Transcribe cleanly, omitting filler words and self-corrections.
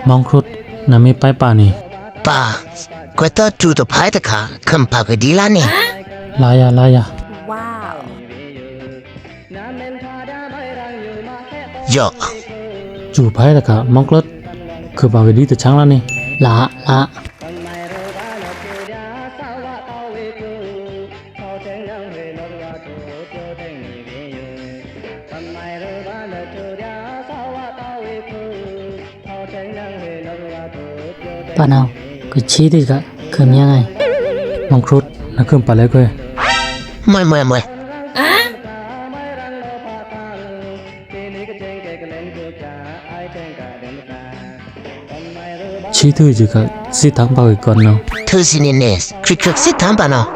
มองครุฑน่ะไม่ไปป่านี่ป่าก็ต้องจูตัวพายตะขาคำพากดีละนี่ลายาลายาว้าว ยอกจู่ไพ่ตะกะมองครุฑคือป่าไปดีแต่ช้างแล้วนี่ละป่าเอาก็ชี้ดิกะคือยังไงมองครุฑน่ะขึ้นไปแล้วก็ไม่ชี้ทื่อจิกะสิทังป่าไปก่อนเนาะเธอสิเนเนสคริกสิทำป่ะเนาะ